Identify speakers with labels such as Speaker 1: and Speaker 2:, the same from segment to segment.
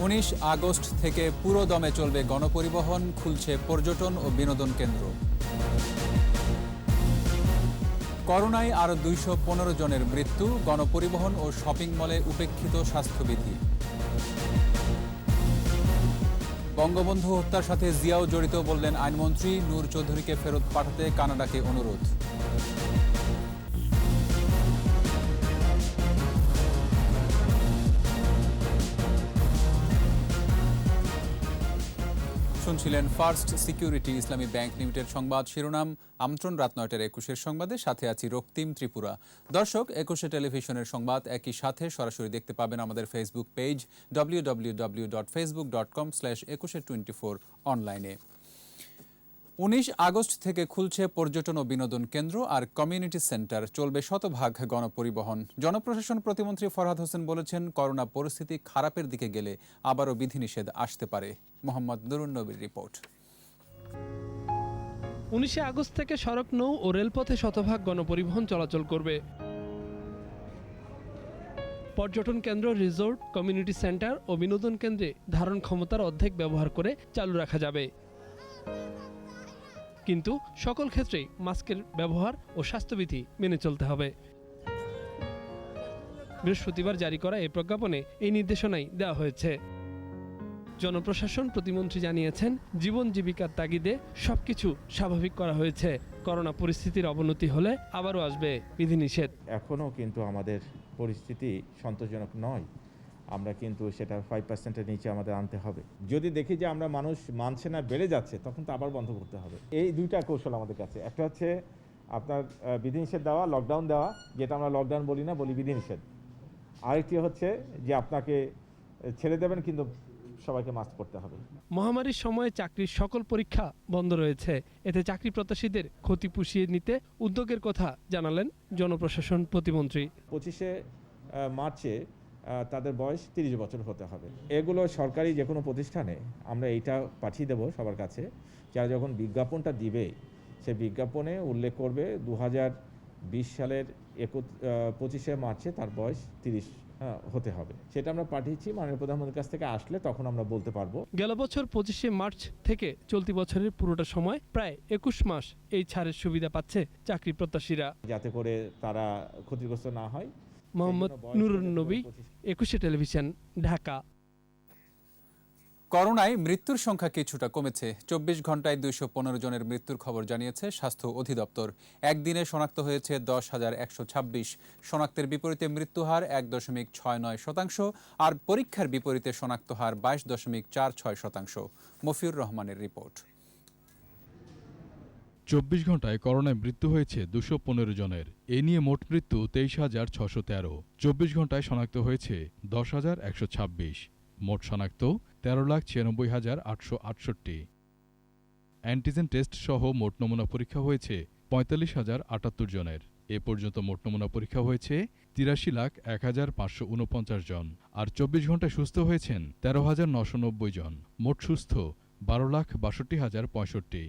Speaker 1: 19 August থেকে পুরো দমে চলবে গণপরিবহন, খুলছে পর্যটন ও বিনোদন কেন্দ্র। করোনায় আরও 215 জনের মৃত্যু, গণপরিবহন ও শপিং মলে উপেক্ষিত স্বাস্থ্যবিধি। বঙ্গবন্ধু হত্যার সাথে জিয়াও জড়িত বললেন আইনমন্ত্রী, নূর চৌধুরীকে ফেরত পাঠাতে কানাডাকে অনুরোধ। শুনছিলেন ফার্স্ট সিকিউরিটি ইসলামী ব্যাংক লিমিটেড সংবাদ শিরোনাম। আমন্ত্রণ রাত 9টার 21 সংবাদে, সাথে আছি রক্তিম ত্রিপুরা। দর্শক, 21 টেলিভিশনের সংবাদ একই সাথে সরাসরি দেখতে পাবেন আমাদের ফেসবুক পেজ www.facebook.com/2124 অনলাইনে। 19 আগস্ট থেকে খুলছে পর্যটন ও বিনোদন কেন্দ্র আর কমিউনিটি সেন্টার, চলবে শতভাগ গণপরিবহন। জনপ্রশাসন প্রতিমন্ত্রী ফরহাদ হোসেন বলেছেন, করোনা পরিস্থিতি খারাপের দিকে গেলে আবারও বিধিনিষেধ আসতে পারে। মোহাম্মদ নুরুন নবীর রিপোর্ট।
Speaker 2: 19 আগস্ট থেকে সড়ক, নৌ ও রেলপথে শতভাগ গণপরিবহন চলাচল করবে। পর্যটন কেন্দ্র, রিসোর্ট, কমিউনিটি সেন্টার ও বিনোদন কেন্দ্রে ধারণ ক্ষমতার অর্ধেক ব্যবহার করে চালু রাখা যাবে, কিন্তু সকল ক্ষেত্রেই মাস্কের ব্যবহার ও স্বাস্থ্যবিধি মেনে চলতে হবে। বৃহস্পতিবার জারি করা এই প্রজ্ঞাপনে এই নির্দেশনাই দেওয়া হয়েছে। জনপ্রশাসন প্রতিমন্ত্রী জানিয়েছেন, জীবন জীবিকার তাগিদে সবকিছু স্বাভাবিক করা হয়েছে। করোনা পরিস্থিতির অবনতি হলে আবারও আসবে বিধিনিষেধ।
Speaker 3: এখনও কিন্তু আমাদের পরিস্থিতি সন্তোষজনক নয়। আমরা কিন্তু সেটা 5%-এর নিচে আমাদের আনতে হবে। যদি দেখি যে আমরা মানুষ মানছে না, বেড়ে যাচ্ছে, তখন তো আবার বন্ধ করতে হবে। এই দুইটা কৌশল আমাদের কাছে। একটা হচ্ছে আপনার বিধিনিষেধ দেওয়া, লকডাউন দেওয়া, যেটা আমরা লকডাউন বলি না, বলি বিধিনিষেধ। আরেকটি হচ্ছে যে আপনাকে ছেড়ে দেবেন, কিন্তু সবাইকে মাস্ক পরতে হবে।
Speaker 2: মহামারীর সময়ে চাকরির সকল পরীক্ষা বন্ধ রয়েছে। এতে চাকরি প্রত্যাশীদের ক্ষতি পুষিয়ে নিতে উদ্যোগের কথা জানালেন জনপ্রশাসন প্রতিমন্ত্রী।
Speaker 3: 25শে মার্চে তাদের বয়স 30 বছর হতে হবে। এগুলো সরকারি যে কোনো প্রতিষ্ঠানে আমরা এইটা পাঠিয়ে দেব সবার কাছে, যারা যখন বিজ্ঞাপনটা দিবে সে বিজ্ঞাপনে উল্লেখ করবে 2020 সালের 25শে মার্চে তার বয়স 30 হতে হবে। সেটা আমরা পাঠিয়েছি মাননীয় প্রধানমন্ত্রীর কাছ থেকে, আসলে তখন আমরা বলতে পারবো।
Speaker 2: গেল বছর 25শে মার্চ থেকে চলতি বছরের পুরোটা সময় প্রায় 21 মাস এই ছাড়ের সুবিধা পাচ্ছে চাকরি প্রত্যাশীরা,
Speaker 3: যাতে করে তারা ক্ষতিগ্রস্ত না হয়।
Speaker 2: মোহাম্মদ নুরুন নবী, 21 টেলিভিশন, ঢাকা।
Speaker 1: করোনায় মৃত্যুর সংখ্যা কিছুটা কমেছে। 24 ঘন্টায় 215 জনের মৃত্যুর খবর জানিয়েছে স্বাস্থ্য অধিদপ্তর। একদিনে শনাক্ত হয়েছে 10,126। শনাক্তের বিপরীতে মৃত্যুহার 1.69%, আর পরীক্ষার বিপরীতে শনাক্ত হার 22.46%। মফিউর রহমানের রিপোর্ট।
Speaker 4: 24 ঘন্টায় করোনায় মৃত্যু হয়েছে 215 জনের। এ নিয়ে মোট মৃত্যু 23,613। 24 ঘন্টায় শনাক্ত হয়েছে 10,126। মোট শনাক্ত 13,96,868। অ্যান্টিজেন টেস্ট সহ মোট নমুনা পরীক্ষা হয়েছে 45,078 জনের। এ পর্যন্ত মোট নমুনা পরীক্ষা হয়েছে 83,01,549 জন। আর 24 ঘন্টায় সুস্থ হয়েছেন 13,990 জন। মোট সুস্থ 12,62,065।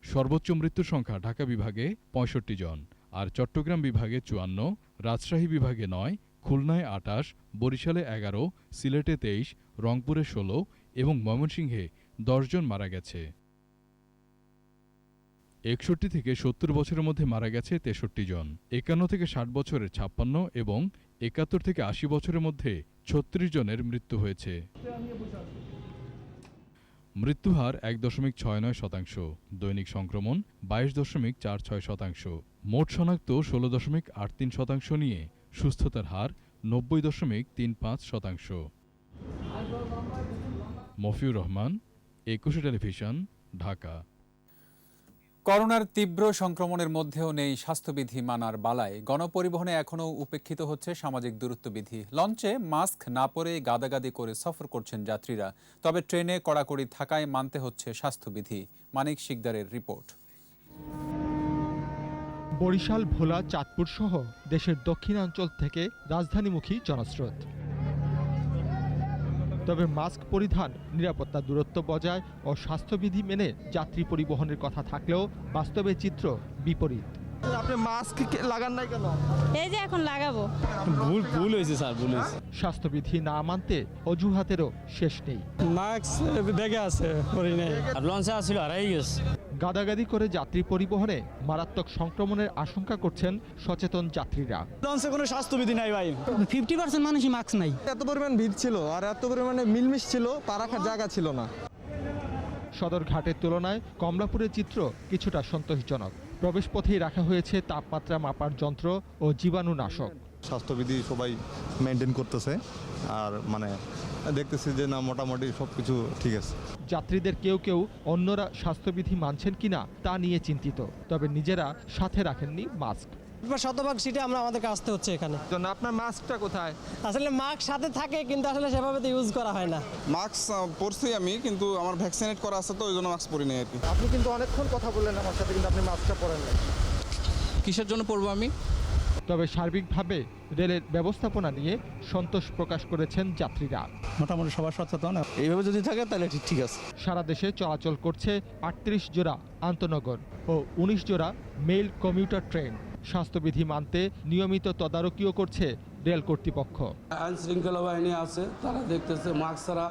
Speaker 4: সর্বোচ্চ মৃত্যুর সংখ্যা ঢাকা বিভাগে 65 জন, আর চট্টগ্রাম বিভাগে 54, রাজশাহী বিভাগে 9, খুলনায় 28, বরিশালে 11, সিলেটে 23, রংপুরে 16 এবং ময়মনসিংহে 10 জন মারা গেছে। 61 থেকে 70 বছরের মধ্যে মারা গেছে 63 জন। 51 থেকে 60 বছরের 56 এবং 71 থেকে 80 বছরের মধ্যে 36 জনের মৃত্যু হয়েছে। মৃত্যুহার 1.69%। দৈনিক সংক্রমণ 22.46%। মোট শনাক্ত 16.83% নিয়ে সুস্থতার হার 90.35%। মফিউর রহমান, 21 টেলিভিশন, ঢাকা।
Speaker 1: করোনার তীব্র সংক্রমণের মধ্যেও নেই স্বাস্থ্যবিধি মানার বালায়। গণপরিবহনে এখনও উপেক্ষিত হচ্ছে সামাজিক দূরত্ববিধি। লঞ্চে মাস্ক না পরে গাদাগাদি করে সফর করছেন যাত্রীরা। তবে ট্রেনে কড়াকড়ি থাকায় মানতে হচ্ছে স্বাস্থ্যবিধি। মানিক শিকদারের রিপোর্ট।
Speaker 5: বরিশাল, ভোলা, চাঁদপুর সহ দেশের দক্ষিণাঞ্চল থেকে রাজধানীমুখী জনস্রোত। তবে মাস্ক পরিধান, নিরাপত্তা দূরত্ব বজায় ও স্বাস্থ্যবিধি মেনে যাত্রী পরিবহনের কথা থাকলেও বাস্তবে চিত্র বিপরীত। আপনি মাস্ক লাগান নাই কেন?
Speaker 6: এই যে এখন লাগাবো।
Speaker 7: ভুল হয়েছে স্যার, ভুল হয়েছে।
Speaker 5: স্বাস্থ্যবিধি না মানতে অজুহাতেরও শেষ নেই।
Speaker 7: মাস্ক ব্যাগে আছে, করি নাই। আর লঞ্চে আসছিল, হারাই গেছে।
Speaker 5: গাদাগাদি করে যাত্রী পরিবহনে মারাত্মক সংক্রমণের আশঙ্কা করছেন সচেতন যাত্রীরা।
Speaker 7: লঞ্চে কোনো স্বাস্থ্যবিধি নাই ভাই। 50% মানুষই মাস্ক নাই।
Speaker 8: এত পরিমাণ ভিড় ছিল আর এত পরিমাণে মিলমিশ ছিল, পা রাখার জায়গা ছিল না।
Speaker 5: সদরঘাটের তুলনায় কমলাপুরের চিত্র কিছুটা সন্তোষজনক। প্রবেশপথেই রাখা হয়েছে তাপমাত্রা মাপার যন্ত্র ও জীবাণুনাশক।
Speaker 9: স্বাস্থ্যবিধি সবাই মেনটেন করতেছে, আর মানে দেখতেছি যে না মোটামুটি সব কিছু ঠিক আছে।
Speaker 5: যাত্রীদের কেউ কেউ অন্যরা স্বাস্থ্যবিধি মানছেন কিনা তা নিয়ে চিন্তিত, তবে নিজেরা সাথে রাখেননি মাস্ক।
Speaker 10: শতভাগ সিটে আমাদেরকে আসতে হচ্ছে এখানে।
Speaker 5: আপনার মাস্কটা কোথায়?
Speaker 10: আসলে মাস্ক সাথে থাকে কিন্তু আসলে সেভাবে তো ইউজ করা হয় না।
Speaker 11: মাস্ক পরছি আমি, কিন্তু আমার ভ্যাকসিনেট করা আছে তো ওই জন্য মাস্ক পরি নাই আর কি।
Speaker 8: আপনি কিন্তু অনেকক্ষণ কথা বললেন আমার সাথে, কিন্তু আপনি মাস্কটা পরেন না।
Speaker 1: কিসের জন্য পড়বো আমি?
Speaker 5: তবে সার্বিকভাবে রেলের ব্যবস্থাপনা নিয়ে সন্তোষ প্রকাশ করেছেন যাত্রীরা।
Speaker 7: মোটামুটি সবার সচেতন, এইভাবে যদি থাকে তাহলে ঠিক আছে।
Speaker 5: সারা দেশে চলাচল করছে 38 জোড়া আন্তনগর ও 19 জোড়া মেইল কমিউটার ট্রেন। স্বাস্থ্যবিধি মানতে নিয়মিত তদারকিও করছে রেল কর্তৃপক্ষ।
Speaker 12: আইন শৃঙ্খলা বাহিনী আছে, তারা দেখতেছে মাস্ক ছাড়া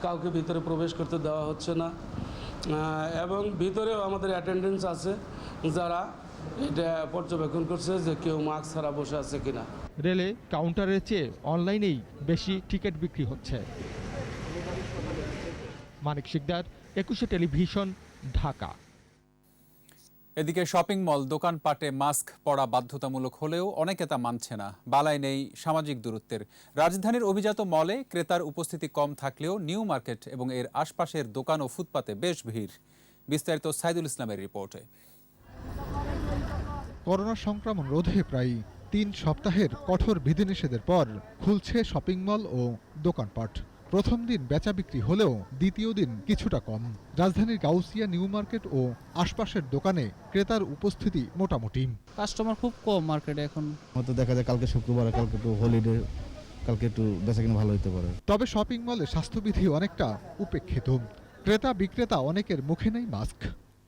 Speaker 12: কাউকে ভিতরে প্রবেশ করতে দেওয়া হচ্ছে না, এবং ভিতরেও আমাদের অ্যাটেন্ডেন্স আছে যারা এটা পর্যবেক্ষণ করছে যে কেউ মাস্ক ছাড়া বসে আছে কিনা।
Speaker 5: রেলে কাউন্টারের চেয়ে অনলাইনেই বেশি টিকিট বিক্রি হচ্ছে। মানিক শিকদার, 21 টেলিভিশন, ঢাকা।
Speaker 1: এদিকে শপিং মল দোকানপাটে মাস্ক পরা বাধ্যতামূলক হলেও অনেকে তা মানছে না। বালাই নেই সামাজিক দূরত্বের। রাজধানীর অভিজাত মলে ক্রেতার উপস্থিতি কম থাকলেও নিউ মার্কেট এবং এর আশপাশের দোকান ও ফুটপাতে বেশ ভিড়। বিস্তারিত সাইদুল ইসলামের রিপোর্টে।
Speaker 13: করোনা সংক্রমণ রোধে প্রায় 3 সপ্তাহের কঠোর বিধিনিষেধের পর খুলছে শপিং মল ও দোকানপাট। প্রথম দিন বেচা বিক্রি হলেও দ্বিতীয় দিন কিছুটা কম। রাজধানীর গাউসিয়া নিউ মার্কেট ও আশপাশের দোকানে ক্রেতার উপস্থিতি মোটামুটি।
Speaker 14: কাস্টমার খুব কম মার্কেটে এখন।
Speaker 9: হয়তো দেখা যায় কালকে শুক্রবার, কালকে একটু হলিডে, কালকে একটু বেচাকেনা ভালো হতে পারে।
Speaker 13: তবে শপিং মলে স্বাস্থ্যবিধি অনেকটা উপেক্ষিত। ক্রেতা বিক্রেতা অনেকের মুখে নেই মাস্ক।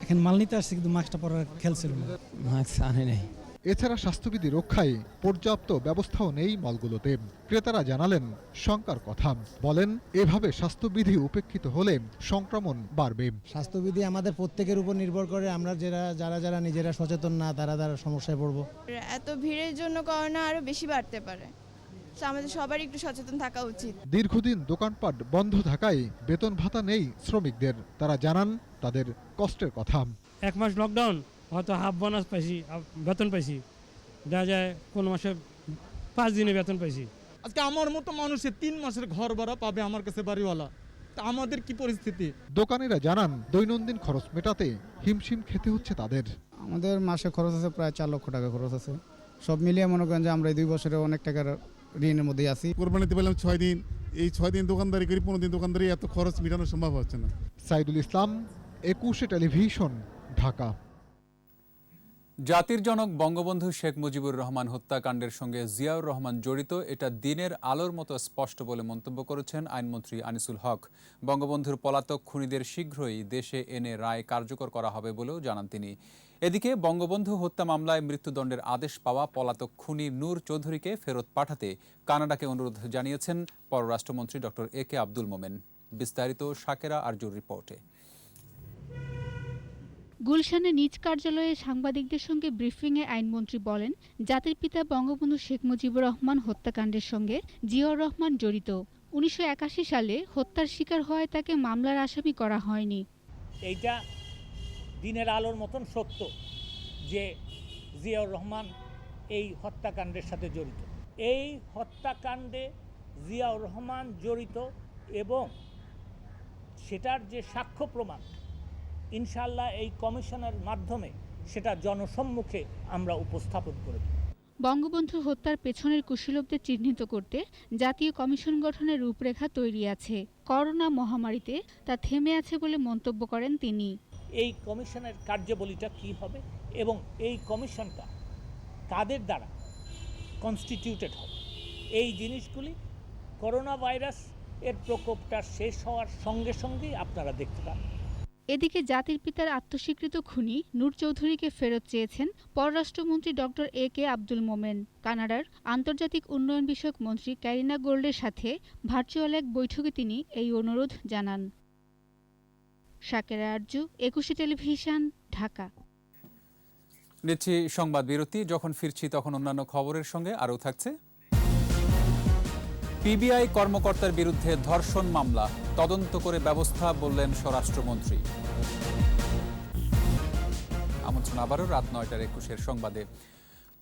Speaker 10: এখন মাল নিতে আসছে কিন্তু মাস্কটা পরার খেয়াল ছিল না, মাস্ক আনে নাই।
Speaker 13: এছাড়া স্বাস্থ্যবিধি রক্ষায় পর্যাপ্ত ব্যবস্থাও নেই মলগুলোতে। ক্রেতারা জানালেন শঙ্কার কথা, বলেন এভাবে স্বাস্থ্যবিধি উপেক্ষিত হলে সংক্রমণ বাড়বে।
Speaker 10: স্বাস্থ্যবিধি আমাদের প্রত্যেকের উপর নির্ভর করে, আমরা যারা নিজেরা সচেতন না তারা সমস্যায় পড়বো।
Speaker 6: এত ভিড়ের জন্য করোনা আরো বেশি বাড়তে পারে, আমাদের সবার একটু সচেতন থাকা উচিত।
Speaker 13: দীর্ঘদিন দোকানপাট বন্ধ থাকায় বেতন ভাতা নেই শ্রমিকদের। তারা জানান তাদের কষ্টের কথা।
Speaker 10: 1 মাস লকডাউন, হয়তো হাফ বোনাস পাইছি, বেতন পাইছি, দেখা যায় কোনো মাসে 5 দিনে বেতন পাইছি।
Speaker 8: আজকে আমার মতো মানুষের 3 মাসের ঘর ভাড়া পাবে আমার কাছে বাড়িওয়ালা, তা আমাদের কি পরিস্থিতি?
Speaker 13: দোকানিরা জানান দৈনন্দিন খরচ মেটাতে হিমশিম খেতে হচ্ছে তাদের।
Speaker 10: আমাদের মাসে খরচ আছে প্রায় 4 লক্ষ টাকা খরচ আছে। সব মিলিয়ে মনে করেন যে আমরা এই 2 বছরে অনেক টাকার ঋণের মধ্যে আছি।
Speaker 11: কোরবানিতে পেলাম 6 দিন, এই 6 দিন দোকানদারি করি, 15 দিন দোকানদারি, এত খরচ মেটানো সম্ভব হচ্ছে না।
Speaker 13: সাইদুল ইসলাম, 21 টেলিভিশন, ঢাকা।
Speaker 1: জাতির জনক বঙ্গবন্ধু শেখ মুজিবুর রহমান হত্যাকাণ্ডের সঙ্গে জিয়াউর রহমান জড়িত, এটা দিনের আলোর মতো স্পষ্ট বলে মন্তব্য করেছেন আইনমন্ত্রী আনিসুল হক। বঙ্গবন্ধুর পলাতক খুনিদের শীঘ্রই দেশে এনে রায় কার্যকর করা হবে বলেও জানান তিনি। এদিকে বঙ্গবন্ধু হত্যা মামলায় মৃত্যুদণ্ডের আদেশ পাওয়া পলাতক খুনি নূর চৌধুরীকে ফেরত পাঠাতে কানাডাকে অনুরোধ জানিয়েছেন পররাষ্ট্রমন্ত্রী ডক্টর AK আব্দুল মোমেন। বিস্তারিত শাকেরা আরজুর রিপোর্টে।
Speaker 6: গুলশানে নিজ কার্যালয়ে সাংবাদিকদের সঙ্গে ব্রিফিংয়ে আইনমন্ত্রী বলেন, জাতির পিতা বঙ্গবন্ধু শেখ মুজিবুর রহমান হত্যাকাণ্ডের সঙ্গে জিয়াউর রহমান জড়িত। 1981 সালে হত্যার শিকার হওয়ায় তাকে মামলার আসামি করা হয়নি।
Speaker 10: এইটা দিনের আলোর মতন সত্য যে জিয়াউর রহমান এই হত্যাকাণ্ডের সাথে জড়িত। এই হত্যাকাণ্ডে জিয়াউর রহমান জড়িত এবং সেটার যে সাক্ষ্য প্রমাণ ইনশাআল্লাহ এই কমিশনের মাধ্যমে সেটা জনসম্মুখে আমরা উপস্থাপন করব।
Speaker 6: বঙ্গবন্ধু হত্যার পেছনের কুশলীদের চিহ্নিত করতে জাতীয় কমিশন গঠনের রূপরেখা তৈরি আছে। করোনা মহামারীতে তা থেমে আছে বলে মন্তব্য করেন তিনি।
Speaker 10: এই কমিশনের কার্যাবলীটা কি হবে এবং এই কমিশনটা কাদের দ্বারা কনস্টিটিউটেড হবে, এই জিনিসগুলি করোনা ভাইরাস এর প্রকোপটা শেষ হওয়ার সঙ্গে সঙ্গেই আপনারা দেখতে পাবেন।
Speaker 6: এদিকে জাতির পিতার আত্মস্বীকৃত খুনি নূর চৌধুরীকে ফেরত চেয়েছেন পররাষ্ট্রমন্ত্রী ডক্টর এ.কে আব্দুল মোমেন। কানাডার আন্তর্জাতিক উন্নয়ন বিষয়ক মন্ত্রী ক্যারিনা গোল্ডের সাথে ভার্চুয়াল এক বৈঠকে তিনি এই অনুরোধ জানান। শাকেরা আরজু, একুশে টেলিভিশন, ঢাকা।
Speaker 1: নিচ্ছি সংবাদ বিরতি। যখন ফিরছি তখন অন্যান্য খবরের সঙ্গে আরও থাকছে। পিবিআই কর্মকর্তার বিরুদ্ধে ধর্ষণ মামলা, তদন্ত করে ব্যবস্থা বললেন স্বরাষ্ট্রমন্ত্রী। আমন্ত্রণ আবারও রাত ৯:২১ সংবাদে।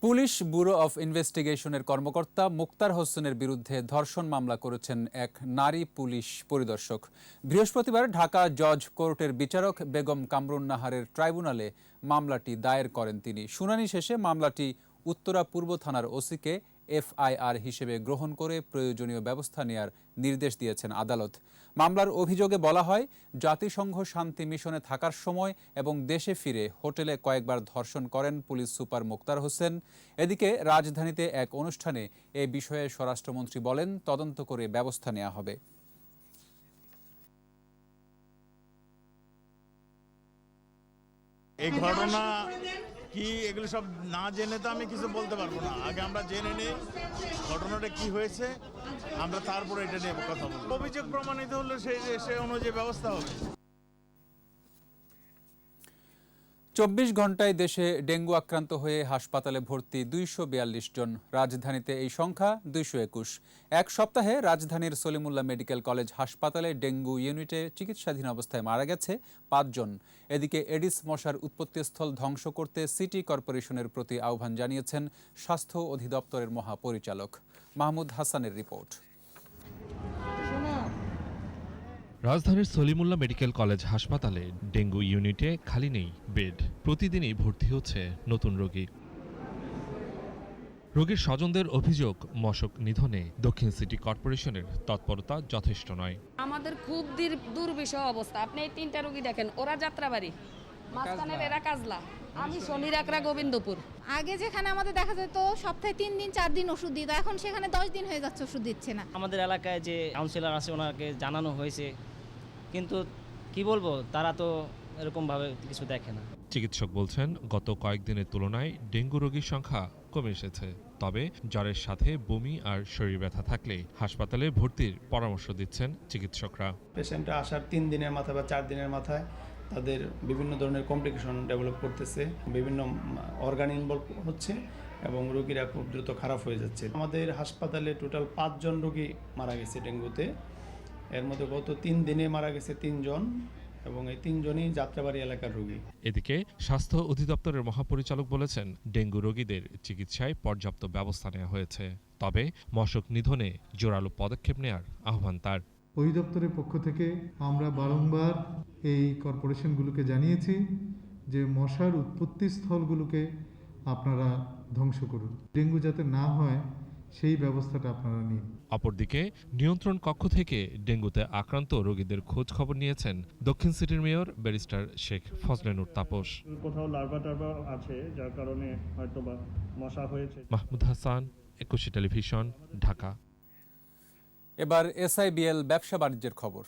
Speaker 1: পুলিশ ব্যুরো অফ ইনভেস্টিগেশনের কর্মকর্তা মুক্তার হোসেনের বিরুদ্ধে ধর্ষণ মামলা করেছেন এক নারী পুলিশ পরিদর্শক। বৃহস্পতিবার ঢাকা জজ কোর্টের বিচারক বেগম কামরুন নাহারের ট্রাইব্যুনালে মামলাটি দায়ের করেন তিনি। শুনানি শেষে মামলাটি উত্তরা পূর্ব থানার ওসিকে এফআইআর হিসেবে গ্রহণ করে প্রয়োজনীয় ব্যবস্থা নেয়ার নির্দেশ দিয়েছেন আদালত। মামলার অভিযোগে বলা হয়, জাতিসংঘ শান্তি মিশনে থাকার সময় এবং দেশে ফিরে হোটেলে কয়েকবার ধর্ষণ করেন পুলিশ সুপার মুক্তার হোসেন। এদিকে রাজধানীতে এক অনুষ্ঠানে এ বিষয়ে স্বরাষ্ট্রমন্ত্রী বলেন, তদন্ত করে ব্যবস্থা নেওয়া হবে।
Speaker 15: এই ঘটনা কি এগুলো সব না জেনে তো আমি কিছু বলতে পারবো না। আগে আমরা জেনে নিই ঘটনাটা কি হয়েছে, আমরা তারপরে এটা নিয়ে কথা বলবো। অভিযোগ প্রমাণিত হলে সে অনুযায়ী ব্যবস্থা হবে।
Speaker 1: ২৪ ঘন্টায় দেশে ডেঙ্গু আক্রান্ত হয়ে হাসপাতালে ভর্তি ২৪২ জন। রাজধানীতে এই সংখ্যা ২২১। এক সপ্তাহে রাজধানীর সলিমুল্লাহ মেডিকেল কলেজ হাসপাতালে ডেঙ্গু ইউনিটে চিকিৎসাধীন অবস্থায় মারা গেছে ৫ জন। এদিকে এডিস মশার উৎপত্তিস্থল ধ্বংস করতে সিটি কর্পোরেশনের প্রতি আহ্বান জানিয়েছেন স্বাস্থ্য অধিদপ্তরের মহাপরিচালক। মাহমুদ হাসানের রিপোর্ট।
Speaker 16: রাজধানীর সলিমুল্লাহ মেডিকেল কলেজ হাসপাতালে ডেঙ্গু ইউনিটে খালি নেই বেড। প্রতিদিনই ভর্তি হচ্ছে নতুন রোগী। রোগীর স্বজনদের অভিযোগ, মশক নিধনে দক্ষিণ সিটি কর্পোরেশনের তৎপরতা যথেষ্ট নয়।
Speaker 17: আমাদের খুব দুর্বিষহ অবস্থা। আপনি এই 3টা রোগী দেখেন, ওরা যাত্রাবাড়ি, মাঝখানের এরা কাজলা, আমি শনিরাকরা গোবিন্দপুর।
Speaker 18: আগে যেখানে আমাদের দেখা যেত সপ্তাহে 3 দিন 4 দিন ওষুধ দিত, এখন সেখানে 10 দিন হয়ে যাচ্ছে ওষুধ দিচ্ছে না।
Speaker 19: আমাদের এলাকায় যে কাউন্সিলর আছে ওনাকে জানানো হয়েছে, কিন্তু কি বলবো, তারা তো এরকমভাবে কিছু দেখে না।
Speaker 16: চিকিৎসক বলছেন, গত কয়েকদিনের তুলনায় ডেঙ্গু রোগীর সংখ্যা কমে এসেছে। তবে জ্বরের সাথে বমি আর শরীর ব্যথা থাকলে হাসপাতালে ভর্তির পরামর্শ দিচ্ছেন চিকিৎসকরা।
Speaker 20: পেশেন্টরা আসার 3 দিনের মাথায় বা 4 দিনের মাথায় তাদের বিভিন্ন ধরনের কমপ্লিকেশন ডেভেলপ করতেছে, বিভিন্ন অর্গান ইনভলভ হচ্ছে এবং রোগীরা খুব দ্রুত খারাপ হয়ে যাচ্ছে। আমাদের হাসপাতালে টোটাল 5 জন রোগী মারা গেছে ডেঙ্গুতে। এর মধ্যে গত 3 দিনে মারা গেছে 3 জন এবং এই 3 জনই যাত্রাবাড়ি এলাকার রোগী।
Speaker 16: এদিকে স্বাস্থ্য অধিদপ্তরের মহাপরিচালক বলেছেন, ডেঙ্গু রোগীদের চিকিৎসায় পর্যাপ্ত ব্যবস্থা নেওয়া হয়েছে। তবে মশক নিধনে জোরালো পদক্ষেপ নেওয়ার আহ্বান তার।
Speaker 21: অধিদপ্তরের পক্ষ থেকে আমরা বারংবার এই কর্পোরেশনগুলোকে জানিয়েছি যে মশার উৎপত্তি স্থলগুলোকে আপনারা ধ্বংস করুন, ডেঙ্গু যাতে না হয় সেই ব্যবস্থাটা আপনারা নিন।
Speaker 16: অপরদিকে নিয়ন্ত্রণ কক্ষ থেকে ডেঙ্গুতে আক্রান্ত রোগীদের খোঁজ খবর নিয়েছেন দক্ষিণ সিটির মেয়র ব্যারিস্টার শেখ ফজলে নূর তাপস।
Speaker 22: কোথাও লার্ভা টার্ভা আছে যার কারণে হয়তোবা মশা হয়েছে।
Speaker 16: মাহমুদ হাসান, একুশে টেলিভিশন, ঢাকা।
Speaker 1: এবার এসআইবিএল ব্যবসা বাণিজ্যের খবর।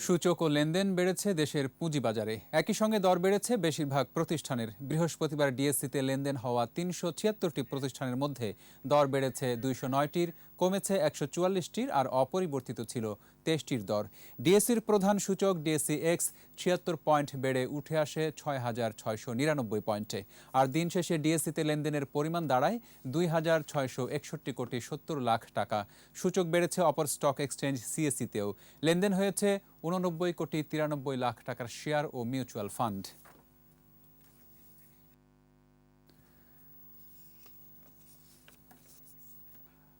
Speaker 1: সূচক ও লেনদেন বেড়েছে দেশের পুঁজিবাজারে। একই সঙ্গে দর বেড়েছে বেশিরভাগ প্রতিষ্ঠানের। বৃহস্পতিবার ডিএসসিতে লেনদেন হওয়া ৩৭৬টি প্রতিষ্ঠানের মধ্যে দর বেড়েছে ২০৯টির, কমেছে ১৪৪টির আর অপরিবর্তিত ছিল ২৩টির দর। ডিএসসির প্রধান সূচক ডিএসসি এক্স ৭৬ পয়েন্ট বেড়ে উঠে আসে ৬,৬৯৯ পয়েন্টে। আর দিন শেষে ডিএসসিতে লেনদেনের পরিমাণ দাঁড়ায় ২,৬৬১ কোটি ৭০ লাখ টাকা। সূচক বেড়েছে অপর স্টক এক্সচেঞ্জ সিএসইতেও। লেনদেন হয়েছে ৮৯ কোটি ৯৩ লাখ টাকার শেয়ার ও মিউচুয়াল ফান্ড।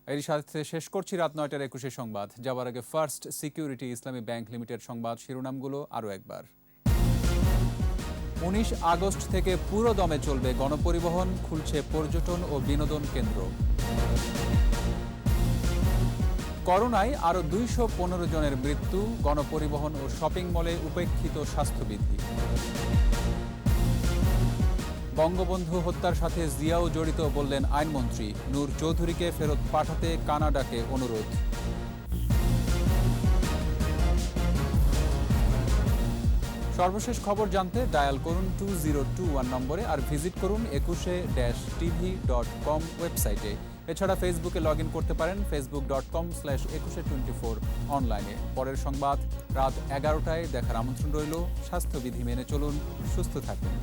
Speaker 1: এর সাথে শেষ করছি রাত ৯:২১ সংবাদ। যাবার আগে ফার্স্ট সিকিউরিটি ইসলামী ব্যাংক লিমিটেড সংবাদ শিরোনামগুলো আরও একবার। ১৯ আগস্ট থেকে পুরো দমে চলবে গণপরিবহন, খুলছে পর্যটন ও বিনোদন কেন্দ্র। করোনায় আরও ২১৫ জনের মৃত্যু, গণপরিবহন ও শপিং মলে উপেক্ষিত স্বাস্থ্যবিধি। বঙ্গবন্ধু হত্যার সাথে জিয়াও জড়িত বললেন আইনমন্ত্রী। নূর চৌধুরীকে ফেরত পাঠাতে কানাডাকে অনুরোধ। সর্বশেষ খবর জানতে ডায়াল করুন 2021 নম্বরে আর ভিজিট করুন 21-tv.com ওয়েবসাইটে। এছাড়া ফেসবুকে লগ ইন করতে পারেন facebook.com/2124 অনলাইনে। পরের সংবাদ রাত 11টায় দেখার আমন্ত্রণ রইল। স্বাস্থ্যবিধি মেনে চলুন, সুস্থ থাকুন।